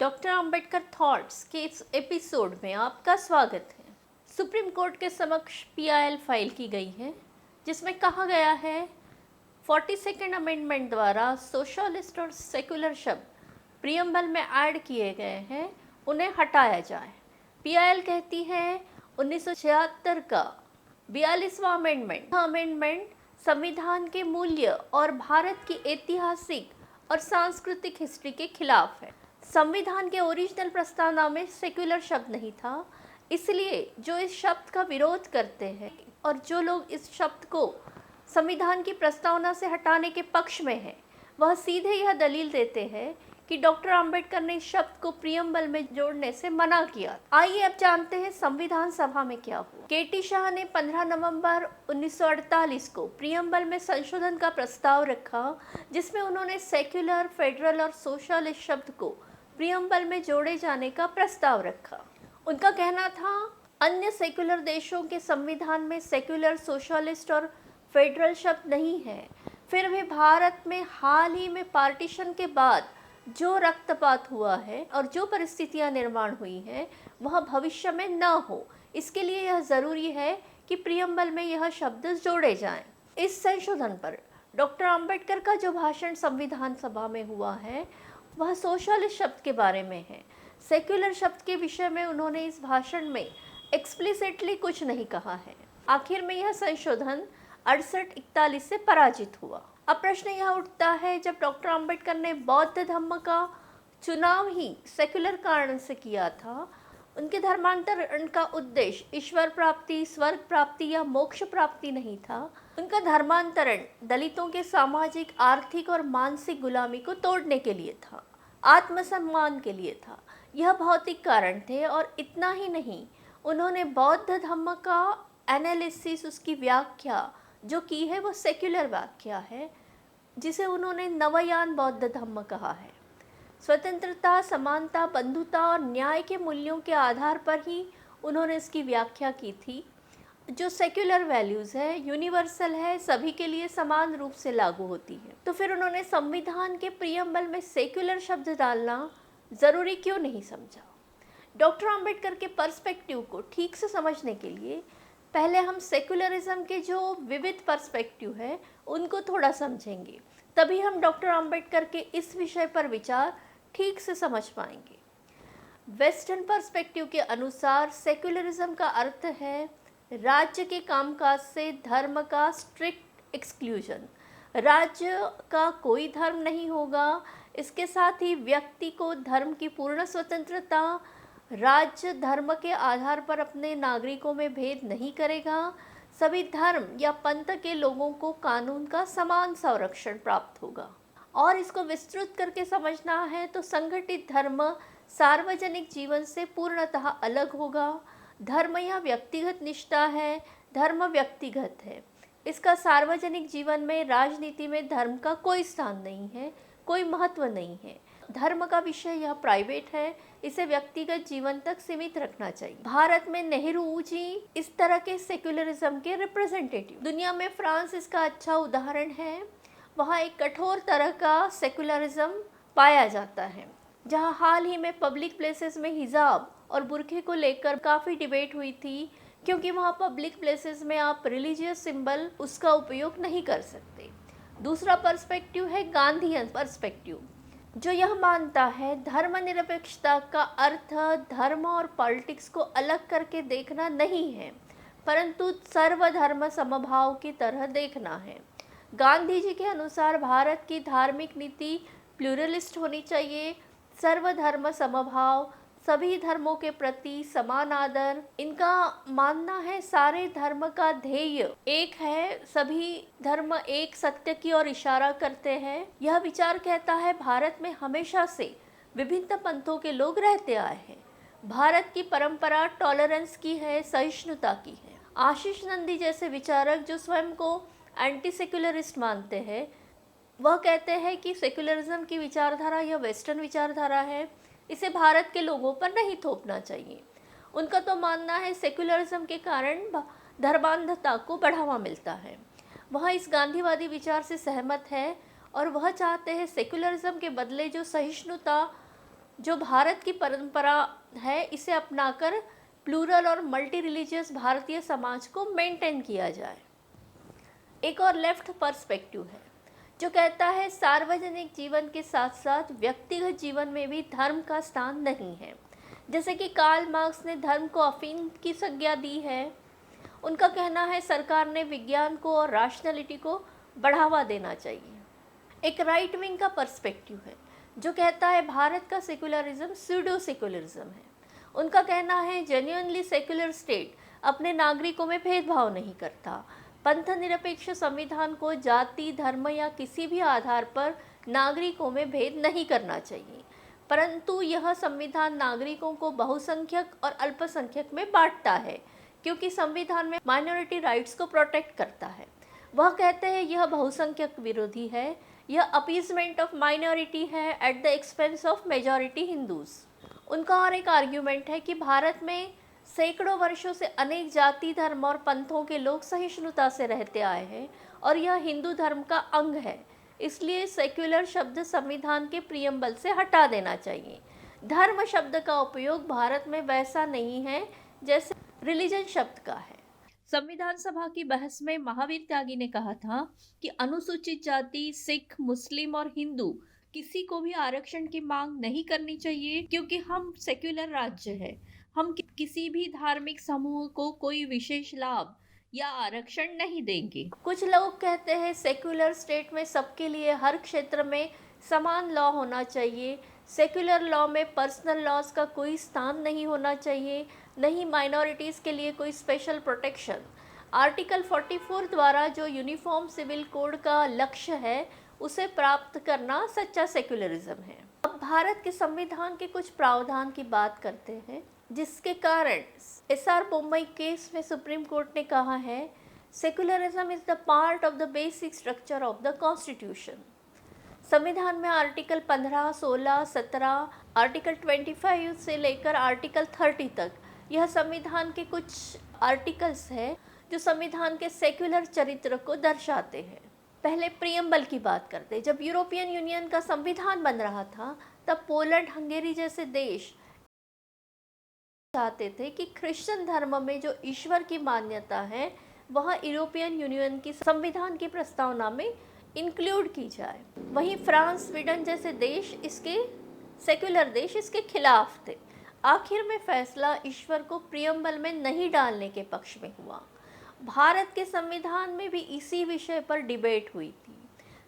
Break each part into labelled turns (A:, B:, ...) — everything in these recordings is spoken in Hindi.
A: डॉक्टर अंबेडकर थॉट्स के इस एपिसोड में आपका स्वागत है। सुप्रीम कोर्ट के समक्ष पीआईएल फाइल की गई है, जिसमें कहा गया है 42nd अमेंडमेंट द्वारा सोशलिस्ट और सेकुलर शब्द प्रियम्बल में ऐड किए गए हैं, उन्हें हटाया जाए। पीआईएल कहती है 1976 का 42वां अमेंडमेंट संविधान के मूल्य और भारत की ऐतिहासिक और सांस्कृतिक हिस्ट्री के खिलाफ है। संविधान के ओरिजिनल प्रस्तावना में सेक्युलर शब्द नहीं था, इसलिए जो इस शब्द का विरोध करते हैं और जो लोग इस शब्द को संविधान की प्रस्तावना से हटाने के पक्ष में हैं, वह सीधे यह दलील देते हैं कि डॉक्टर अंबेडकर ने इस शब्द को प्रियम्बल में जोड़ने से मना किया। आइए अब जानते हैं संविधान सभा में क्या हुआ। केटी शाह ने 15 नवंबर 1948 को प्रियम्बल में संशोधन का प्रस्ताव रखा, जिसमें उन्होंने सेक्युलर, फेडरल और सोशलिस्ट शब्द को प्रियम्बल में जोड़े जाने का प्रस्ताव रखा। उनका कहना था अन्य सेक्युलर देशों के संविधान में सेक्युलर, सोशलिस्ट और फेडरल शब्द नहीं है। फिर भी भारत में हाल ही में पार्टीशन के बाद जो रक्तपात हुआ है और जो परिस्थितियां निर्माण हुई हैं, वह भविष्य में न हो, इसके लिए यह ज़रूरी है कि प्रियम्बल में यह शब्द जोड़े जाएं। इस संशोधन पर डॉक्टर अंबेडकर का जो भाषण संविधान सभा में हुआ है, वह सोशलिस्ट शब्द के बारे में है। सेक्युलर शब्द के विषय में उन्होंने इस भाषण में एक्सप्लिसिटली कुछ नहीं कहा है। आखिर में यह संशोधन 68-41 से पराजित हुआ। अब प्रश्न यह उठता है, जब डॉक्टर अंबेडकर ने बौद्ध धर्म का चुनाव ही सेक्युलर कारण से किया था, उनके धर्मांतरण का उद्देश्य ईश्वर प्राप्ति, स्वर्ग प्राप्ति या मोक्ष प्राप्ति नहीं था। उनका धर्मांतरण दलितों के सामाजिक, आर्थिक और मानसिक गुलामी को तोड़ने के लिए था, आत्मसम्मान के लिए था। यह भौतिक कारण थे और इतना ही नहीं, उन्होंने बौद्ध धर्म का एनालिसिस, उसकी व्याख्या जो की है, वो सेक्युलर व्याख्या है, जिसे उन्होंने नवयान बौद्ध धर्म कहा है। स्वतंत्रता, समानता, बंधुता और न्याय के मूल्यों के आधार पर ही उन्होंने इसकी व्याख्या की थी। जो सेक्युलर वैल्यूज़ है, यूनिवर्सल है, सभी के लिए समान रूप से लागू होती है। तो फिर उन्होंने संविधान के प्रियम्बल में सेक्युलर शब्द डालना ज़रूरी क्यों नहीं समझा? डॉक्टर अंबेडकर के पर्सपेक्टिव को ठीक से समझने के लिए पहले हम सेक्युलरिज्म के जो विविध पर्सपेक्टिव है, उनको थोड़ा समझेंगे, तभी हम डॉक्टर अंबेडकर के इस विषय पर विचार ठीक से समझ पाएंगे। वेस्टर्न पर्सपेक्टिव के अनुसार सेक्युलरिज्म का अर्थ है राज्य के कामकाज से धर्म का स्ट्रिक्ट एक्सक्लूजन। राज्य का कोई धर्म नहीं होगा, इसके साथ ही व्यक्ति को धर्म की पूर्ण स्वतंत्रता, राज्य धर्म के आधार पर अपने नागरिकों में भेद नहीं करेगा, सभी धर्म या पंथ के लोगों को कानून का समान संरक्षण प्राप्त होगा। और इसको विस्तृत करके समझना है तो संगठित धर्म सार्वजनिक जीवन से पूर्णतः अलग होगा। धर्म या व्यक्तिगत निष्ठा है, धर्म व्यक्तिगत है। इसका सार्वजनिक जीवन में, राजनीति में धर्म का कोई स्थान नहीं है, कोई महत्व नहीं है। धर्म का विषय यह प्राइवेट है, इसे व्यक्तिगत जीवन तक सीमित रखना चाहिए। भारत में नेहरू जी इस तरह के सेक्युलरिज्म के रिप्रेजेंटेटिव। दुनिया में फ्रांस इसका अच्छा उदाहरण है। वहाँ एक कठोर तरह का सेक्युलरिज्म पाया जाता है, जहाँ हाल ही में पब्लिक प्लेसेस में हिजाब और बुर्के को लेकर काफ़ी डिबेट हुई थी, क्योंकि वहाँ पब्लिक प्लेसेस में आप रिलीजियस सिंबल उसका उपयोग नहीं कर सकते। दूसरा पर्सपेक्टिव है गांधीयन पर्सपेक्टिव, जो यह मानता है धर्मनिरपेक्षता का अर्थ धर्म और पॉलिटिक्स को अलग करके देखना नहीं है, परंतु सर्वधर्म समभाव की तरह देखना है। गांधी जी के अनुसार भारत की धार्मिक नीति प्लूरलिस्ट होनी चाहिए, सर्वधर्म समभाव, सभी धर्मों के प्रति समान आदर। इनका मानना है सारे धर्म का ध्येय एक है, सभी धर्म एक सत्य की ओर इशारा करते हैं। यह विचार कहता है भारत में हमेशा से विभिन्न पंथों के लोग रहते आए हैं। भारत की परंपरा टॉलरेंस की है, सहिष्णुता की है। आशीष नंदी जैसे विचारक जो स्वयं को एंटी सेक्युलरिस्ट मानते हैं, वह कहते हैं कि सेक्युलरिज्म की विचारधारा यह वेस्टर्न विचारधारा है, इसे भारत के लोगों पर नहीं थोपना चाहिए। उनका तो मानना है सेक्युलरिज्म के कारण धर्मांधता को बढ़ावा मिलता है। वह इस गांधीवादी विचार से सहमत है और वह चाहते हैं सेक्युलरिज्म के बदले जो सहिष्णुता जो भारत की परंपरा है इसे अपनाकर प्लूरल और मल्टी रिलीजियस भारतीय समाज को मेंटेन किया जाए। एक और लेफ्ट पर्सपेक्टिव है जो कहता है सार्वजनिक जीवन के साथ साथ व्यक्तिगत जीवन में भी धर्म का स्थान नहीं है। जैसे कि कार्ल मार्क्स ने धर्म को अफीम की संज्ञा दी है। उनका कहना है सरकार ने विज्ञान को और रैशनैलिटी को बढ़ावा देना चाहिए। एक राइट विंग का पर्सपेक्टिव है जो कहता है भारत का सेकुलरिज्म स्यूडो सेकुलरिज्म है। उनका कहना है जेन्युइनली सेकुलर स्टेट अपने नागरिकों में भेदभाव नहीं करता। पंथ निरपेक्ष संविधान को जाति, धर्म या किसी भी आधार पर नागरिकों में भेद नहीं करना चाहिए, परंतु यह संविधान नागरिकों को बहुसंख्यक और अल्पसंख्यक में बांटता है क्योंकि संविधान में माइनॉरिटी राइट्स को प्रोटेक्ट करता है। वह कहते हैं यह बहुसंख्यक विरोधी है, यह अपीजमेंट ऑफ माइनॉरिटी है at the expense of majority Hindus. उनका और एक आर्ग्यूमेंट है कि भारत में सैकड़ों वर्षों से अनेक जाति, धर्म और पंथों के लोग सहिष्णुता से रहते आए हैं और यह हिंदू धर्म का अंग है, इसलिए सेक्युलर शब्द संविधान के प्रियम्बल से हटा देना चाहिए। धर्म शब्द का उपयोग भारत में वैसा नहीं है जैसे रिलीजन शब्द का है। संविधान सभा की बहस में महावीर त्यागी ने कहा था कि अनुसूचित जाति, सिख, मुस्लिम और हिंदू किसी को भी आरक्षण की मांग नहीं करनी चाहिए क्योंकि हम सेक्युलर राज्य है। हम किसी भी धार्मिक समूह को कोई विशेष लाभ या आरक्षण नहीं देंगे। कुछ लोग कहते हैं सेक्युलर स्टेट में सबके लिए हर क्षेत्र में समान लॉ होना चाहिए। सेक्युलर लॉ में पर्सनल लॉज का कोई स्थान नहीं होना चाहिए, नहीं माइनॉरिटीज़ के लिए कोई स्पेशल प्रोटेक्शन। आर्टिकल 44 द्वारा जो यूनिफॉर्म सिविल कोड का लक्ष्य है उसे प्राप्त करना सच्चा सेक्युलरिज्म है। अब भारत के संविधान के कुछ प्रावधान की बात करते हैं जिसके कारण एसआर बोम्मई केस में सुप्रीम कोर्ट ने कहा है secularism is the part of the basic structure of the constitution. संविधान में आर्टिकल 15, 16, 17, आर्टिकल 25 से लेकर आर्टिकल 30 तक यह संविधान के कुछ आर्टिकल्स हैं जो संविधान के सेक्युलर चरित्र को दर्शाते हैं। पहले प्रियम्बल की बात करते। जब यूरोपियन यूनियन का संविधान बन रहा था तब पोलैंड, हंगेरी जैसे देश चाहते थे कि क्रिश्चियन धर्म में जो ईश्वर की मान्यता है वह यूरोपियन यूनियन की संविधान की प्रस्तावना में इंक्लूड की जाए। वहीं फ्रांस, स्वीडन जैसे देश, इसके सेक्युलर देश, इसके खिलाफ थे। आखिर में फैसला ईश्वर को प्रियम्बल में नहीं डालने के पक्ष में हुआ। भारत के संविधान में भी इसी विषय पर डिबेट हुई थी।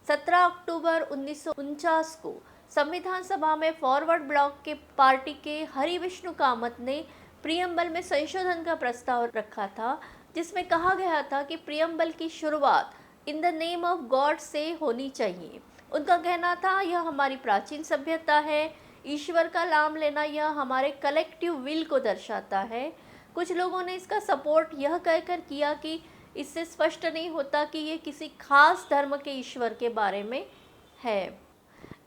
A: 17 अक्टूबर 1949 को संविधान सभा में फॉरवर्ड ब्लॉक के पार्टी के हरि विष्णु कामत ने प्रियम्बल में संशोधन का प्रस्ताव रखा था जिसमें कहा गया था कि प्रियम्बल की शुरुआत in the name of God से होनी चाहिए। उनका कहना था यह हमारी प्राचीन सभ्यता है, ईश्वर का नाम लेना यह हमारे कलेक्टिव विल को दर्शाता है। कुछ लोगों ने इसका सपोर्ट यह कहकर किया कि इससे स्पष्ट नहीं होता कि ये किसी खास धर्म के ईश्वर के बारे में है।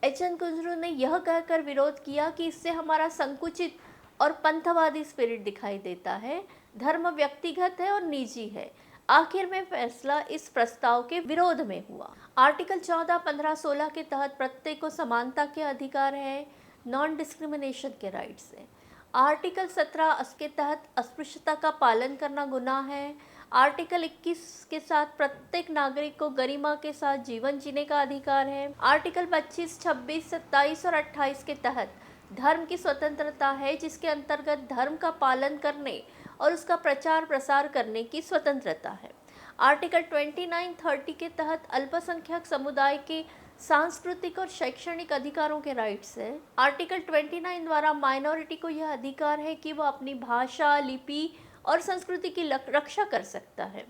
A: एच.एन. कुंजरू ने यह कहकर विरोध किया कि इससे हमारा संकुचित और पंथवादी स्पिरिट दिखाई देता है। धर्म व्यक्तिगत है और निजी है। आखिर में फैसला इस प्रस्ताव के विरोध में हुआ। आर्टिकल 14, 15, 16 के तहत प्रत्येक को समानता के अधिकार है, नॉन डिस्क्रिमिनेशन के राइट्स है। आर्टिकल 17 के तहत अस्पृश्यता का पालन करना गुनाह है। आर्टिकल 21 के साथ प्रत्येक नागरिक को गरिमा के साथ जीवन जीने का अधिकार है। आर्टिकल 25, 26, 27 और 28 के तहत धर्म की स्वतंत्रता है जिसके अंतर्गत धर्म का पालन करने और उसका प्रचार प्रसार करने की स्वतंत्रता है। आर्टिकल 29, 30 के तहत अल्पसंख्यक समुदाय के सांस्कृतिक और शैक्षणिक अधिकारों के राइट्स है। आर्टिकल 29 द्वारा माइनॉरिटी को यह अधिकार है कि वह अपनी भाषा, लिपि और संस्कृति की रक्षा कर सकता है।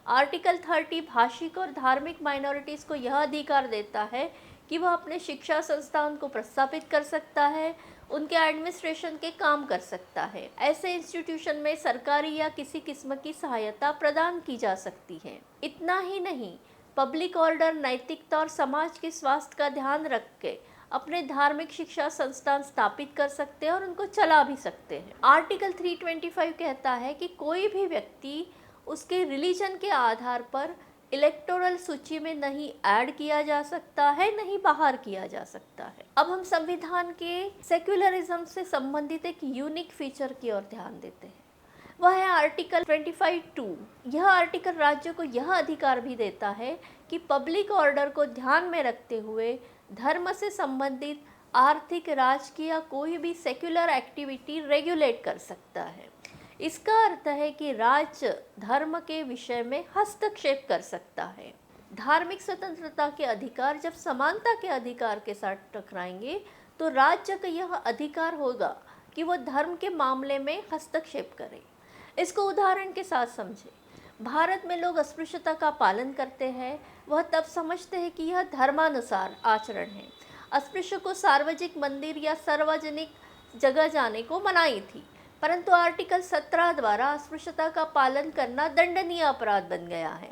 A: आर्टिकल 30 भाषिक और धार्मिक माइनॉरिटीज़ को यह अधिकार देता है कि वह अपने शिक्षा संस्थान को प्रस्तावित कर सकता है, उनके एडमिनिस्ट्रेशन के काम कर सकता है। ऐसे इंस्टीट्यूशन में सरकारी या किसी किस्म की सहायता प्रदान की जा सकती है। इतना ही नहीं, पब्लिक ऑर्डर, नैतिकता और समाज के स्वास्थ्य का ध्यान रख के अपने धार्मिक शिक्षा संस्थान स्थापित कर सकते हैं और उनको चला भी सकते हैं। आर्टिकल 325 कहता है कि कोई भी व्यक्ति उसके रिलीजन के आधार पर इलेक्टोरल सूची में नहीं ऐड किया जा सकता है, नहीं बाहर किया जा सकता है। अब हम संविधान के सेक्युलरिज्म से संबंधित एक यूनिक फीचर की ओर ध्यान देते हैं। वह है आर्टिकल 25(2). यह आर्टिकल राज्य को यह अधिकार भी देता है कि पब्लिक ऑर्डर को ध्यान में रखते हुए धर्म से संबंधित आर्थिक, राजकीय या कोई भी सेक्युलर एक्टिविटी रेगुलेट कर सकता है। इसका अर्थ है कि राज्य धर्म के विषय में हस्तक्षेप कर सकता है। धार्मिक स्वतंत्रता के अधिकार जब समानता के अधिकार के साथ टकराएंगे तो राज्य का यह अधिकार होगा कि वह धर्म के मामले में हस्तक्षेप करे। इसको उदाहरण के साथ समझें। भारत में लोग अस्पृश्यता का पालन करते हैं, वह तब समझते हैं कि यह धर्मानुसार आचरण है। अस्पृश्य को सार्वजनिक मंदिर या सार्वजनिक जगह जाने को मनाही थी, परंतु आर्टिकल 17 द्वारा अस्पृश्यता का पालन करना दंडनीय अपराध बन गया है।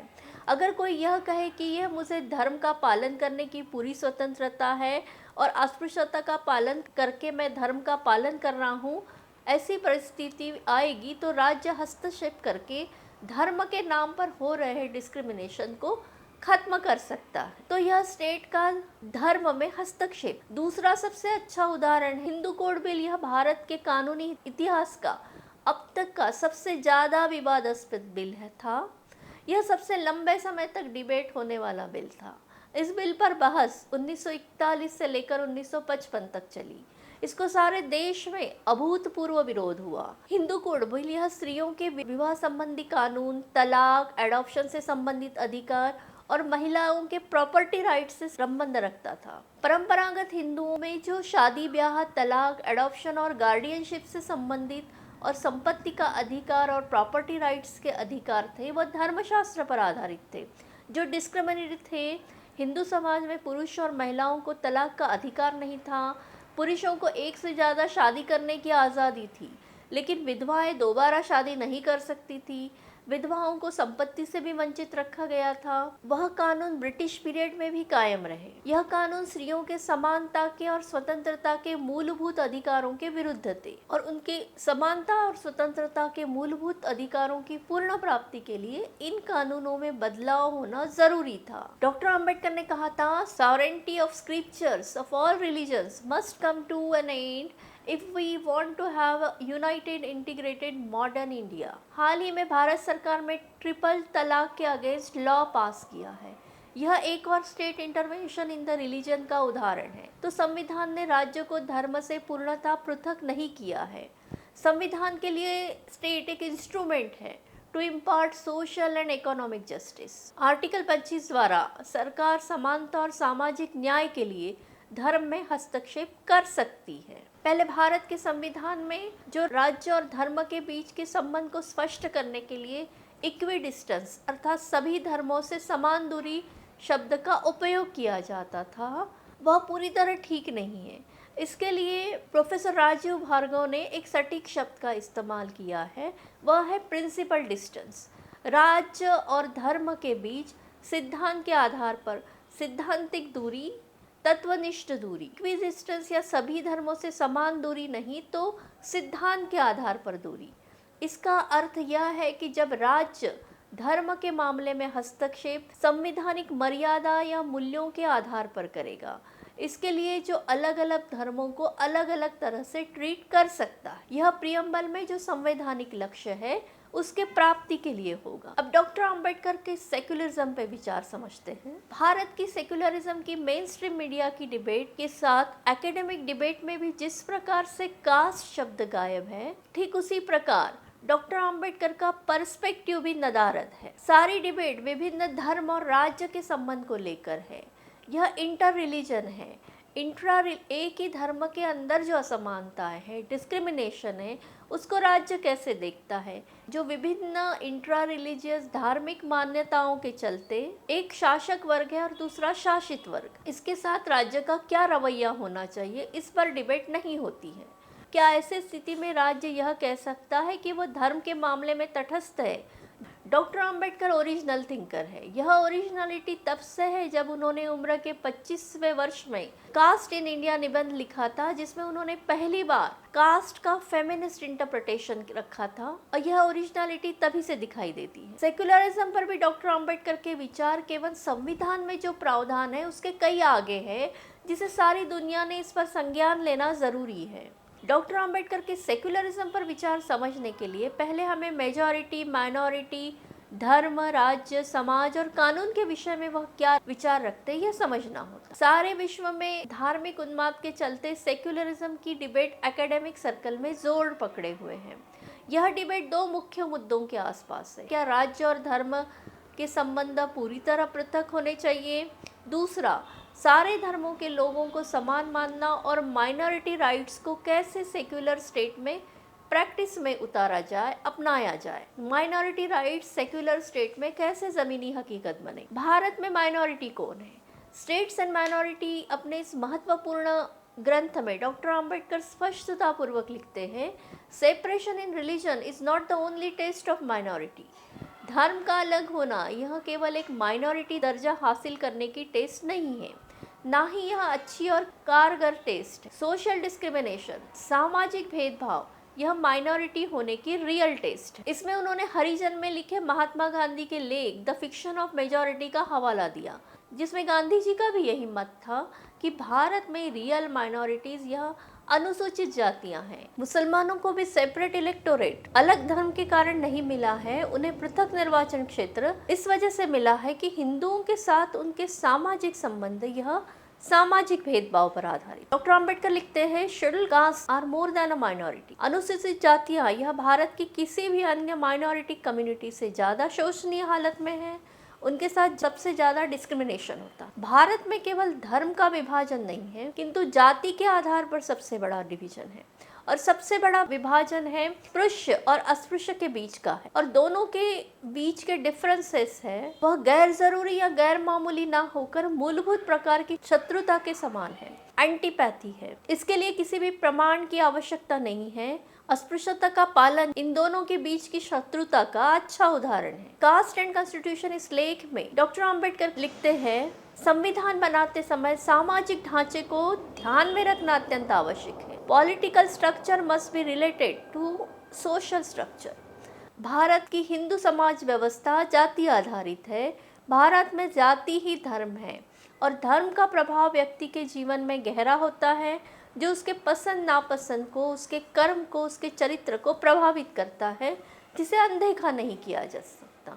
A: अगर कोई यह कहे कि यह मुझे धर्म का पालन करने की पूरी स्वतंत्रता है और अस्पृश्यता का पालन करके मैं धर्म का पालन कर रहा हूँ, ऐसी परिस्थिति आएगी तो राज्य हस्तक्षेप करके धर्म के नाम पर हो रहे डिस्क्रिमिनेशन को खत्म कर सकता है। तो यह स्टेट का धर्म में हस्तक्षेप। दूसरा सबसे अच्छा उदाहरण हिंदू कोड बिल। यह भारत के कानूनी इतिहास का अब तक का सबसे ज़्यादा विवादास्पद बिल था। यह सबसे लंबे समय तक डिबेट होने वाला बिल था। इस बिल पर बहस 1941 से लेकर 1955 तक चली। इसको सारे देश में अभूतपूर्व विरोध हुआ। हिंदू कोड बिल यह स्त्रियों के विवाह संबंधी कानून, तलाक, एडॉप्शन से संबंधित अधिकार और महिलाओं के प्रॉपर्टी राइट से संबंध रखता था। परंपरागत हिंदुओं में जो शादी ब्याह, तलाक, एडॉप्शन और गार्डियनशिप से संबंधित और संपत्ति का अधिकार और प्रॉपर्टी राइट्स के अधिकार थे, वह धर्मशास्त्र पर आधारित थे। जो डिस्क्रिमिनेटेड थे, हिंदू समाज में पुरुष और महिलाओं को तलाक का अधिकार नहीं था। पुरुषों को एक से ज़्यादा शादी करने की आज़ादी थी, लेकिन विधवाएं दोबारा शादी नहीं कर सकती थी। विधवाओं को संपत्ति से भी वंचित रखा गया था। वह कानून ब्रिटिश पीरियड में भी कायम रहे। यह कानून स्त्रियों के समानता के और स्वतंत्रता के मूलभूत अधिकारों के विरुद्ध थे और उनके समानता और स्वतंत्रता के मूलभूत अधिकारों की पूर्ण प्राप्ति के लिए इन कानूनों में बदलाव होना जरूरी था। डॉक्टर अंबेडकर ने कहा था, sovereignty of scriptures of all religions must come to an end if we want to have a united integrated modern India। हाल ही में भारत सरकार में ट्रिपल तलाक के अगेंस्ट लॉ पास किया है। यह एक और state intervention in the religion का उदाहरण है। तो संविधान ने राज्य को धर्म से पूर्णतः पृथक नहीं किया है। संविधान के लिए स्टेट एक इंस्ट्रूमेंट है to impart social and economic justice. Article 25 द्वारा सरकार समानता और सामाजिक न्याय के लिए धर्म में हस्तक्षेप कर सकती है। पहले भारत के संविधान में जो राज्य और धर्म के बीच के संबंध को स्पष्ट करने के लिए इक्विडिस्टेंस अर्थात सभी धर्मों से समान दूरी शब्द का उपयोग किया जाता था, वह पूरी तरह ठीक नहीं है। इसके लिए प्रोफेसर राजीव भार्गव ने एक सटीक शब्द का इस्तेमाल किया है, वह है प्रिंसिपल डिस्टेंस। राज्य और धर्म के बीच सिद्धांत के आधार पर सिद्धांतिक दूरी, तत्वनिष्ठ दूरी, इक्विडिस्टेंस या सभी धर्मों से समान दूरी नहीं तो सिद्धांत के आधार पर दूरी। इसका अर्थ यह है कि जब राज्य धर्म के मामले में हस्तक्षेप संवैधानिक मर्यादा या मूल्यों के आधार पर करेगा, इसके लिए जो अलग अलग धर्मों को अलग अलग तरह से ट्रीट कर सकता है, यह प्रियम्बल में जो संवैधानिक लक्ष्य है उसके प्राप्ति के लिए होगा। अब डॉक्टर अंबेडकर के सेक्युलरिज्म पे विचार समझते हैं। भारत की सेक्युलरिज्म की मेन स्ट्रीम मीडिया की डिबेट के साथ एकेडमिक डिबेट में भी जिस प्रकार से कास्ट शब्द गायब है, ठीक उसी प्रकार डॉक्टर अंबेडकर का पर्सपेक्टिव भी नदारद है। सारी डिबेट विभिन्न धर्म और राज्य के संबंध को लेकर है। यह इंटर रिलीजन है। एक ही धर्म के अंदर जो असमानताएं है, डिस्क्रिमिनेशन है, उसको राज्य कैसे देखता है। जो विभिन्न इंट्रा रिलीजियस धार्मिक मान्यताओं के चलते एक शासक वर्ग है और दूसरा शासित वर्ग, इसके साथ राज्य का क्या रवैया होना चाहिए, इस पर डिबेट नहीं होती है। क्या ऐसे स्थिति में राज्य यह कह सकता है कि वह धर्म के मामले में तटस्थ है? डॉक्टर अंबेडकर ओरिजिनल थिंकर है। यह ओरिजिनलिटी तब से है जब उन्होंने उम्र के 25वें वर्ष में कास्ट इन इंडिया निबंध लिखा था, जिसमें उन्होंने पहली बार कास्ट का फेमिनिस्ट इंटरप्रिटेशन रखा था, और यह ओरिजिनलिटी तभी से दिखाई देती है। सेक्युलरिज्म पर भी डॉक्टर अंबेडकर के विचार केवल संविधान में जो प्रावधान है उसके कई आगे है, जिसे सारी दुनिया ने इस पर संज्ञान लेना जरूरी है। डॉक्टर अंबेडकर के सेक्युलरिज्म पर विचार समझने के लिए पहले हमें मेजॉरिटी, माइनॉरिटी, धर्म, राज्य, समाज और कानून के विषय में वह क्या विचार रखते हैं यह समझना होता। सारे विश्व में धार्मिक उन्माद के चलते सेक्युलरिज्म की डिबेट एकेडमिक सर्कल में जोर पकड़े हुए है। यह डिबेट दो मुख्य मुद्दों के आसपास है। क्या राज्य और धर्म के संबंध पूरी तरह पृथक होने चाहिए? दूसरा, सारे धर्मों के लोगों को समान मानना और माइनॉरिटी राइट्स को कैसे सेक्युलर स्टेट में प्रैक्टिस में उतारा जाए, अपनाया जाए। माइनॉरिटी राइट्स सेक्युलर स्टेट में कैसे ज़मीनी हकीकत बने। भारत में माइनॉरिटी कौन है? स्टेट्स एंड माइनॉरिटी अपने इस महत्वपूर्ण ग्रंथ में डॉक्टर अंबेडकर स्पष्टता पूर्वक लिखते हैं, separation in religion is not the only test of minority. धर्म का अलग होना यह केवल एक माइनॉरिटी दर्जा हासिल करने की टेस्ट नहीं है, ना ही यह अच्छी और कारगर टेस्ट। सोशल डिस्क्रिमिनेशन, सामाजिक भेदभाव, यह माइनॉरिटी होने की रियल टेस्ट है। इसमें उन्होंने हरिजन में लिखे महात्मा गांधी के लेख द फिक्शन ऑफ मेजॉरिटी का हवाला दिया, जिसमें गांधी जी का भी यही मत था कि भारत में रियल माइनॉरिटीज यह अनुसूचित जातियां हैं। मुसलमानों को भी सेपरेट इलेक्टोरेट अलग धर्म के कारण नहीं मिला है, उन्हें पृथक निर्वाचन क्षेत्र इस वजह से मिला है कि हिंदुओं के साथ उनके सामाजिक संबंध यह सामाजिक भेदभाव पर आधारित। डॉक्टर अंबेडकर लिखते हैं, schedule caste are more than a minority. अनुसूचित जातियां यह भारत की किसी भी अन्य माइनॉरिटी कम्युनिटी से ज्यादा शोचनीय हालत में है, उनके साथ सबसे ज्यादा डिस्क्रिमिनेशन होता। भारत में केवल धर्म का विभाजन नहीं है, किंतु जाति के आधार पर सबसे बड़ा डिवीजन है, और सबसे बड़ा विभाजन है स्पृश्य और अस्पृश्य के बीच का है, और दोनों के बीच के डिफरेंसेस है वह गैर जरूरी या गैर मामूली ना होकर मूलभूत प्रकार की शत्रुता के समान है, एंटीपैथी है। इसके लिए किसी भी प्रमाण की आवश्यकता नहीं है। अस्पृश्यता का पालन इन दोनों के बीच की शत्रुता का अच्छा उदाहरण है। कास्ट एंड कॉन्स्टिट्यूशन इस लेख में डॉक्टर अंबेडकर लिखते हैं, संविधान बनाते समय सामाजिक ढांचे को ध्यान में रखना अत्यंत आवश्यक है। Political structure must be related to social structure. Bharat की हिंदू समाज व्यवस्था जाति आधारित है। भारत में जाति ही धर्म है, और धर्म का प्रभाव व्यक्ति के जीवन में गहरा होता है, जो उसके पसंद नापसंद को, उसके कर्म को, उसके चरित्र को प्रभावित करता है, जिसे अनदेखा नहीं किया जा सकता।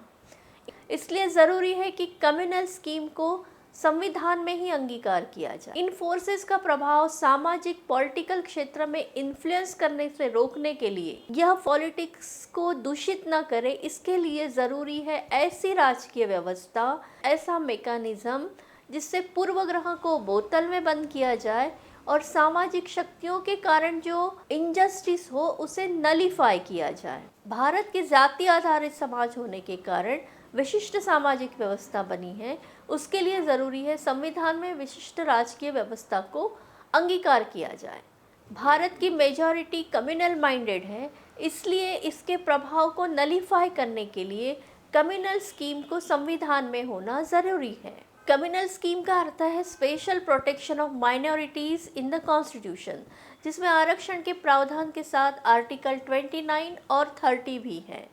A: इसलिए ज़रूरी है कि कम्युनल स्कीम को संविधान में ही अंगीकार किया जाए। इन फोर्सेस का प्रभाव सामाजिक पॉलिटिकल क्षेत्र में इन्फ्लुएंस करने से रोकने के लिए, यह पॉलिटिक्स को दूषित न करे, इसके लिए ज़रूरी है ऐसी राजकीय व्यवस्था, ऐसा मेकानिज्म जिससे पूर्वग्रह को बोतल में बंद किया जाए और सामाजिक शक्तियों के कारण जो इनजस्टिस हो उसे नलीफाई किया जाए। भारत के जाति आधारित समाज होने के कारण विशिष्ट सामाजिक व्यवस्था बनी है, उसके लिए ज़रूरी है संविधान में विशिष्ट राजकीय व्यवस्था को अंगीकार किया जाए। भारत की मेजॉरिटी कम्युनल माइंडेड है, इसलिए इसके प्रभाव को नलीफाई करने के लिए कम्युनल स्कीम को संविधान में होना ज़रूरी है। कम्युनल स्कीम का अर्थ है special protection of minorities in the constitution, जिसमें आरक्षण के प्रावधान के साथ आर्टिकल 29 और 30 भी है।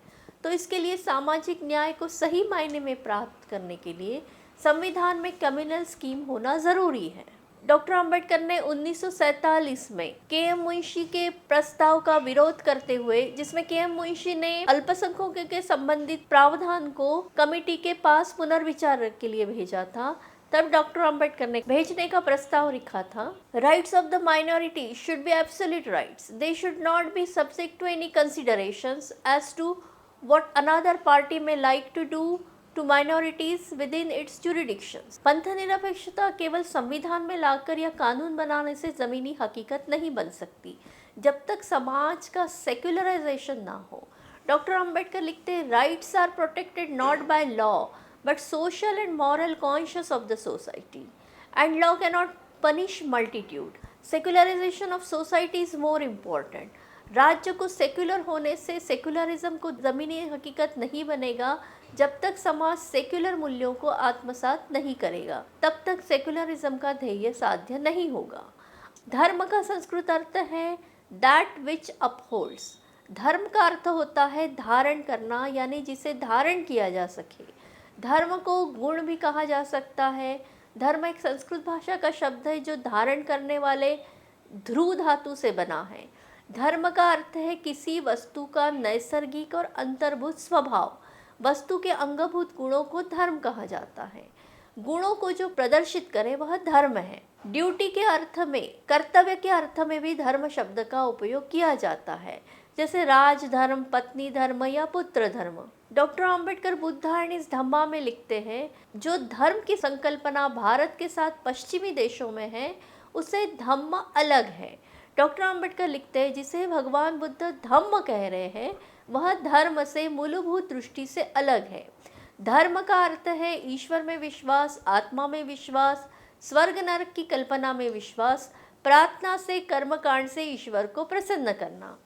A: तो इसके लिए सामाजिक न्याय को सही मायने में प्राप्त करने के लिए संविधान में कम्युनल स्कीम होना ज़रूरी है। डॉक्टर अंबेडकर ने 1947 में के.एम. मुंशी के प्रस्ताव का विरोध करते हुए, जिसमें के.एम. मुंशी ने अल्पसंख्यकों के संबंधित प्रावधान को कमेटी के पास पुनर्विचार के लिए भेजा था, तब डॉक्टर अंबेडकर ने भेजने का प्रस्ताव लिखा था, rights of the minority should be absolute rights, they should not be subject to any considerations as to what another party may like to do to minorities within its jurisdictions। पंथ निरपेक्षता केवल संविधान में लाकर या कानून बनाने से ज़मीनी हकीकत नहीं बन सकती, जब तक समाज का सेक्युलराइजेशन ना हो। डॉक्टर अंबेडकर लिखते हैं, rights are protected not by law but social and moral conscious of the society, and law can not punish multitude. Secularization of society is more important. राज्य को सेक्युलर होने से सेक्युलरिज्म को ज़मीनी हकीकत नहीं बनेगा। जब तक समाज सेक्युलर मूल्यों को आत्मसात नहीं करेगा तब तक सेक्युलरिज्म का ध्येय साध्य नहीं होगा। धर्म का संस्कृत अर्थ है दैट विच अपहोल्ड्स। धर्म का अर्थ होता है धारण करना, यानी जिसे धारण किया जा सके। धर्म को गुण भी कहा जा सकता है। धर्म एक संस्कृत भाषा का शब्द है जो धारण करने वाले ध्रुव धातु से बना है। धर्म का अर्थ है किसी वस्तु का नैसर्गिक और अंतर्भूत स्वभाव। वस्तु के अंगभूत गुणों को धर्म कहा जाता है। गुणों को जो प्रदर्शित करे वह धर्म है। ड्यूटी के अर्थ में, कर्तव्य के अर्थ में भी धर्म शब्द का उपयोग किया जाता है, जैसे राजधर्म, पत्नी धर्म या पुत्र धर्म। डॉक्टर अंबेडकर बुद्धारण्यक धम्मा में लिखते हैं, जो धर्म की संकल्पना भारत के साथ पश्चिमी देशों में है उसे धम्म अलग है। डॉक्टर अंबेडकर लिखते हैं, जिसे भगवान बुद्ध धम्म कह रहे हैं वह धर्म से मूलभूत दृष्टि से अलग है। धर्म का अर्थ है ईश्वर में विश्वास, आत्मा में विश्वास, स्वर्ग नरक की कल्पना में विश्वास, प्रार्थना से, कर्मकांड से ईश्वर को प्रसन्न करना।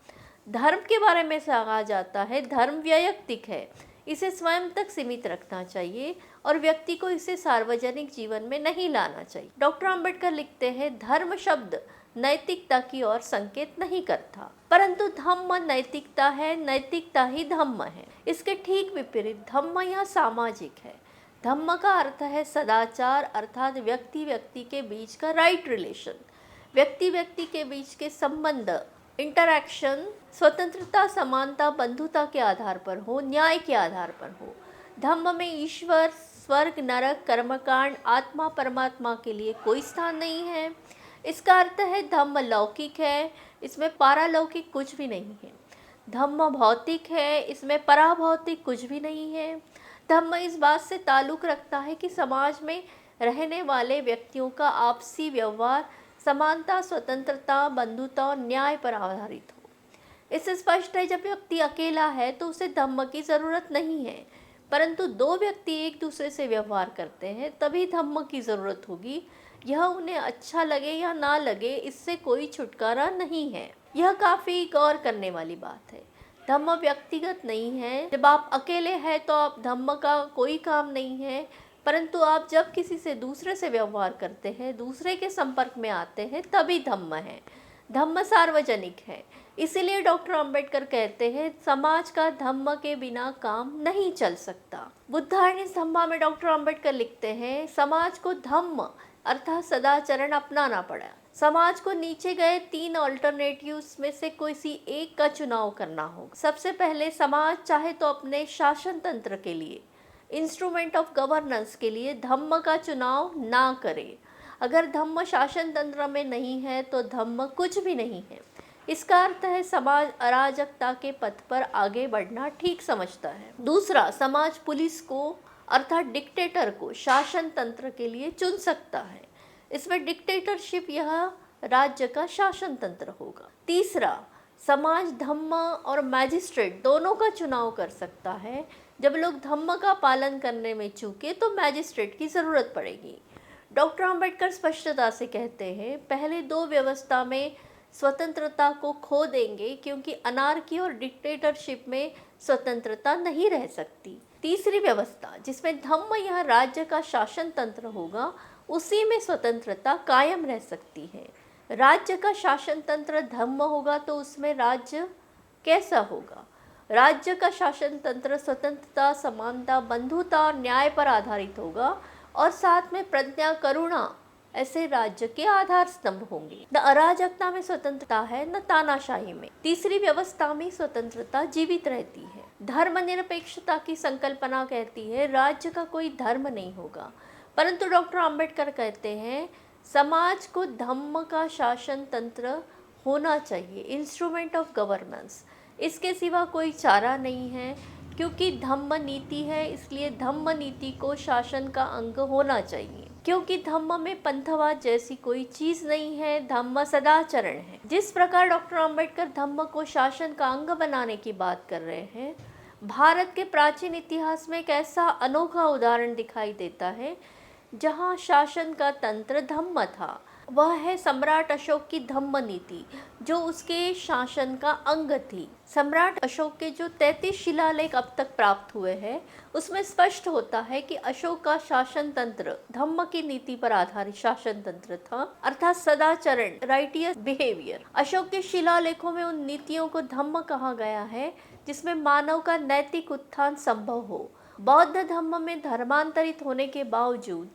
A: धर्म के बारे में कहा जाता है धर्म वैयक्तिक है, इसे स्वयं तक सीमित रखना चाहिए और व्यक्ति को इसे सार्वजनिक जीवन में नहीं लाना चाहिए। डॉक्टर अंबेडकर लिखते हैं, धर्म शब्द नैतिकता की ओर संकेत नहीं करता, परंतु धम्म नैतिकता है, नैतिकता ही धम्म है। इसके ठीक विपरीत धम्म यह सामाजिक है। धम्म का अर्थ है सदाचार, अर्थात व्यक्ति व्यक्ति के बीच का राइट रिलेशन, व्यक्ति व्यक्ति के बीच के संबंध, इंटरैक्शन स्वतंत्रता, समानता, बंधुता के आधार पर हो, न्याय के आधार पर हो। धम्म में ईश्वर, स्वर्ग, नरक, कर्मकांड, आत्मा, परमात्मा के लिए कोई स्थान नहीं है। इसका अर्थ है धम्म लौकिक है, इसमें पारालौकिक कुछ भी नहीं है। धम्म भौतिक है, इसमें पराभौतिक कुछ भी नहीं है। धम्म इस बात से ताल्लुक़ रखता है कि समाज में रहने वाले व्यक्तियों का आपसी व्यवहार समानता, स्वतंत्रता, बंधुता और न्याय पर आधारित हो। इससे स्पष्ट है, जब व्यक्ति अकेला है तो उसे धम्म की ज़रूरत नहीं है, परंतु दो व्यक्ति एक दूसरे से व्यवहार करते हैं तभी धम्म की ज़रूरत होगी। यह उन्हें अच्छा लगे या ना लगे, इससे कोई छुटकारा नहीं है। यह काफ़ी गौर करने वाली बात है। धम्म व्यक्तिगत नहीं है। जब आप अकेले हैं तो आप धम्म का कोई काम नहीं है, परंतु आप जब किसी से दूसरे से व्यवहार करते हैं, दूसरे के संपर्क में आते हैं, तभी धम्म है। धम्म सार्वजनिक है। इसीलिए डॉक्टर अंबेडकर कहते हैं, समाज का धम्म के बिना काम नहीं चल सकता। बुद्धारण्यक धम्मा में डॉक्टर अंबेडकर लिखते हैं, समाज को धम्म अर्थात सदाचरण अपनाना पड़ा। समाज को नीचे गए 3 ऑल्टरनेटिव्स में से किसी एक का चुनाव करना होगा। सबसे पहले समाज चाहे तो अपने शासन तंत्र के लिए, इंस्ट्रूमेंट ऑफ गवर्नेंस के लिए धम्म का चुनाव ना करे। अगर धम्म शासन तंत्र में नहीं है तो धम्म कुछ भी नहीं है। इसका अर्थ है समाज अराजकता के पथ पर आगे बढ़ना ठीक समझता है। दूसरा, समाज पुलिस को अर्थात डिक्टेटर को शासन तंत्र के लिए चुन सकता है। इसमें डिक्टेटरशिप यह राज्य का शासन तंत्र होगा। तीसरा, समाज धम्म और मैजिस्ट्रेट दोनों का चुनाव कर सकता है। जब लोग धम्म का पालन करने में चूके तो मैजिस्ट्रेट की ज़रूरत पड़ेगी। डॉक्टर अंबेडकर स्पष्टता से कहते हैं, पहले 2 व्यवस्था में स्वतंत्रता को खो देंगे क्योंकि अनार्की और डिक्टेटरशिप में स्वतंत्रता नहीं रह सकती। तीसरी व्यवस्था जिसमें धम्म यह राज्य का शासन तंत्र होगा, उसी में स्वतंत्रता कायम रह सकती है। राज्य का शासन तंत्र धम्म होगा तो उसमें राज्य कैसा होगा? राज्य का शासन तंत्र स्वतंत्रता, समानता, बंधुता और न्याय पर आधारित होगा और साथ में प्रज्ञा, करुणा ऐसे राज्य के आधार स्तंभ होंगे। न अराजकता में स्वतंत्रता है, न तानाशाही में। तीसरी व्यवस्था में स्वतंत्रता जीवित रहती है। धर्मनिरपेक्षता की संकल्पना कहती है राज्य का कोई धर्म नहीं होगा, परंतु डॉक्टर अंबेडकर कहते हैं समाज को धम्म का शासन तंत्र होना चाहिए, इंस्ट्रूमेंट ऑफ गवर्नेंस। इसके सिवा कोई चारा नहीं है, क्योंकि धम्म नीति है इसलिए धम्म नीति को शासन का अंग होना चाहिए। क्योंकि धम्म में पंथवाद जैसी कोई चीज़ नहीं है, धम्म सदाचरण है। जिस प्रकार डॉक्टर अंबेडकर धम्म को शासन का अंग बनाने की बात कर रहे हैं, भारत के प्राचीन इतिहास में एक ऐसा अनोखा उदाहरण दिखाई देता है जहाँ शासन का तंत्र धम्म था। वह है सम्राट अशोक की धम्म नीति, जो उसके शासन का अंग थी। सम्राट अशोक के जो 33 शिलालेख अब तक प्राप्त हुए हैं, उसमें स्पष्ट होता है कि अशोक का शासन तंत्र धम्म की नीति पर आधारित शासन तंत्र था, अर्थात सदाचरण, राइटियस बिहेवियर। अशोक के शिलालेखों में उन नीतियों को धम्म कहा गया है जिसमें मानव का नैतिक उत्थान संभव हो। बौद्ध धर्म में धर्मांतरित होने के बावजूद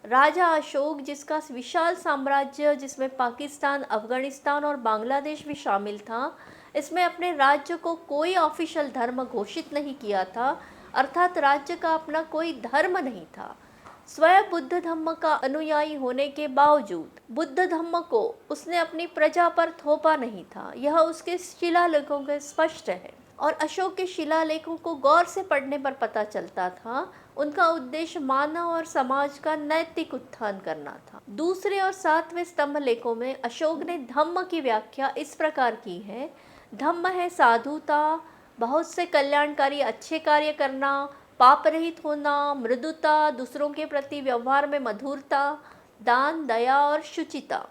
A: राजा अशोक, जिसका विशाल साम्राज्य जिसमें पाकिस्तान, अफगानिस्तान और बांग्लादेश भी शामिल था, इसमें अपने राज्य को कोई ऑफिशियल धर्म घोषित नहीं किया था, अर्थात राज्य का अपना कोई धर्म नहीं था। स्वयं बुद्ध धर्म का अनुयायी होने के बावजूद बुद्ध धर्म को उसने अपनी प्रजा पर थोपा नहीं था। यह उसके शिलालेखों में स्पष्ट है और अशोक के शिलालेखों को गौर से पढ़ने पर पता चलता था उनका उद्देश्य मानव और समाज का नैतिक उत्थान करना था। दूसरे और 7वें स्तंभ लेखों में अशोक ने धम्म की व्याख्या इस प्रकार की है। धम्म है साधुता, बहुत से कल्याणकारी अच्छे कार्य करना, पाप रहित होना, मृदुता, दूसरों के प्रति व्यवहार में मधुरता, दान, दया और शुचिता।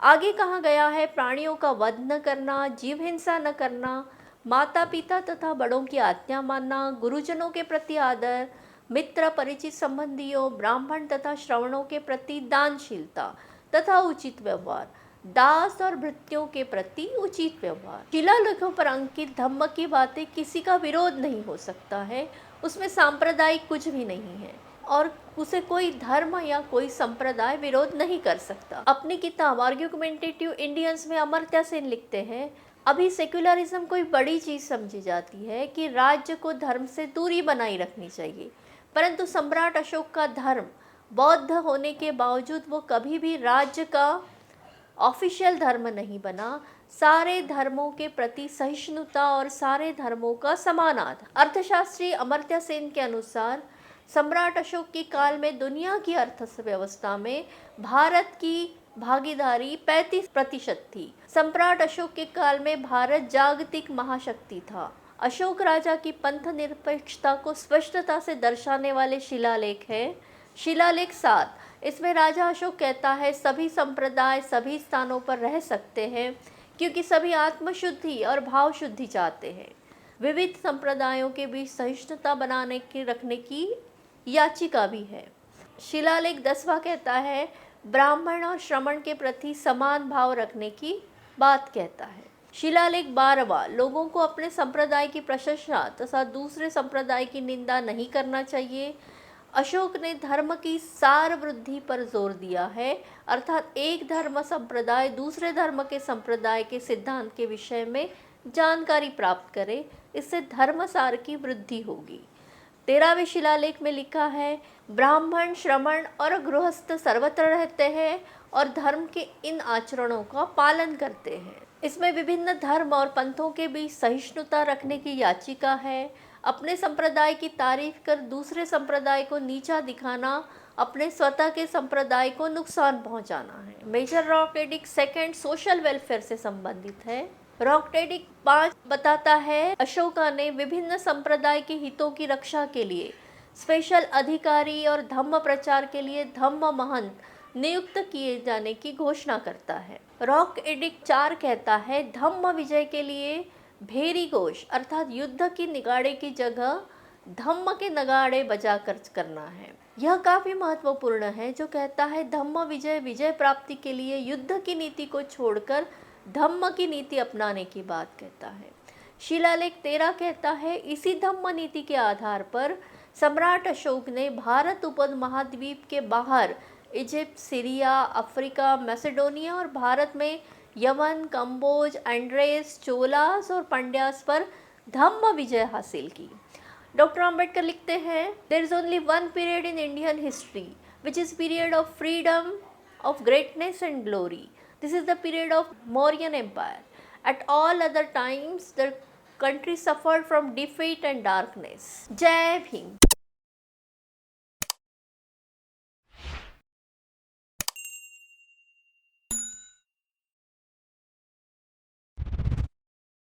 A: आगे कहा गया है प्राणियों का वध न करना, जीव हिंसा न करना, माता पिता तथा बड़ों की आज्ञा मानना, गुरुजनों के प्रति आदर, मित्र, परिचित संबंधियों, ब्राह्मण तथा श्रवणों के प्रति दानशीलता तथा उचित व्यवहार, दास और भृत्यों के प्रति उचित व्यवहार। शिलालेखों पर अंकित धम्म की बातें किसी का विरोध नहीं हो सकता है, उसमें सांप्रदायिक कुछ भी नहीं है और उसे कोई धर्म या कोई संप्रदाय विरोध नहीं कर सकता। अपनी किताब आर्ग्यूमेंटेटिव इंडियंस में अमर्त्य सेन लिखते हैं, अभी सेक्युलरिज्म कोई बड़ी चीज़ समझी जाती है कि राज्य को धर्म से दूरी बनाई रखनी चाहिए, परंतु सम्राट अशोक का धर्म बौद्ध होने के बावजूद वो कभी भी राज्य का ऑफिशियल धर्म नहीं बना। सारे धर्मों के प्रति सहिष्णुता और सारे धर्मों का समान आदर। अर्थशास्त्री अमर्त्य सेन के अनुसार सम्राट अशोक के काल में दुनिया की अर्थव्यवस्था में भारत की भागीदारी 35% थी। सम्राट अशोक के काल में भारत जागतिक महाशक्ति था। अशोक राजा की पंथ निरपेक्षता को स्पष्टता से दर्शाने वाले शिलालेख है शिलालेख 7। इसमें राजा अशोक कहता है सभी संप्रदाय सभी स्थानों पर रह सकते हैं क्योंकि सभी आत्मशुद्धि और भाव शुद्धि चाहते हैं। विविध संप्रदायों के बीच सहिष्णुता बनाने की रखने की याचिका भी है। शिलालेख 10वां कहता है ब्राह्मण और श्रमण के प्रति समान भाव रखने की बात कहता है। शिलालेख 12वां लोगों को अपने संप्रदाय की प्रशंसा तथा दूसरे संप्रदाय की निंदा नहीं करना चाहिए। अशोक ने धर्म की सार वृद्धि पर जोर दिया है, अर्थात एक धर्म संप्रदाय दूसरे धर्म के संप्रदाय के सिद्धांत के विषय में जानकारी प्राप्त करे, इससे धर्म सार की वृद्धि होगी। 13वें शिलालेख में लिखा है ब्राह्मण, श्रमण और गृहस्थ सर्वत्र रहते हैं और धर्म के इन आचरणों का पालन करते हैं। इसमें विभिन्न धर्म और पंथों के बीच सहिष्णुता रखने की याचिका है। अपने संप्रदाय की तारीफ कर दूसरे संप्रदाय को नीचा दिखाना अपने स्वतः के संप्रदाय को नुकसान पहुंचाना है। Major rock edict 2 social welfare से संबंधित है। रॉक एडिक्ट 5 बताता है अशोका ने विभिन्न संप्रदाय के हितों की रक्षा के लिए स्पेशल अधिकारी और धम्म प्रचार के लिए धम्म महंत नियुक्त किए जाने की घोषणा करता है। रॉक एडिक्ट 4 कहता है धम्म विजय के लिए भेरी घोष अर्थात युद्ध की निगाड़े की जगह धम्म के नगाड़े बजाकर करना है। यह काफी महत्वपूर्ण है, जो कहता है धम्म विजय प्राप्ति के लिए युद्ध की नीति को छोड़कर धम्म की नीति अपनाने की बात कहता है। शिलालेख 13 कहता है इसी धम्म नीति के आधार पर सम्राट अशोक ने भारत उपमहाद्वीप के बाहर इजिप्ट, सीरिया, अफ्रीका, मैसेडोनिया और भारत में यमन, कंबोज, एंड्रेस, चोलास और पांड्यास पर धम्म विजय हासिल की। डॉक्टर आम्बेडकर लिखते हैं there is only one period in Indian history which is period of freedom, of greatness and glory. This is the period of Mauryan Empire. At all other times, the country suffered from defeat and darkness. Jai Bhim.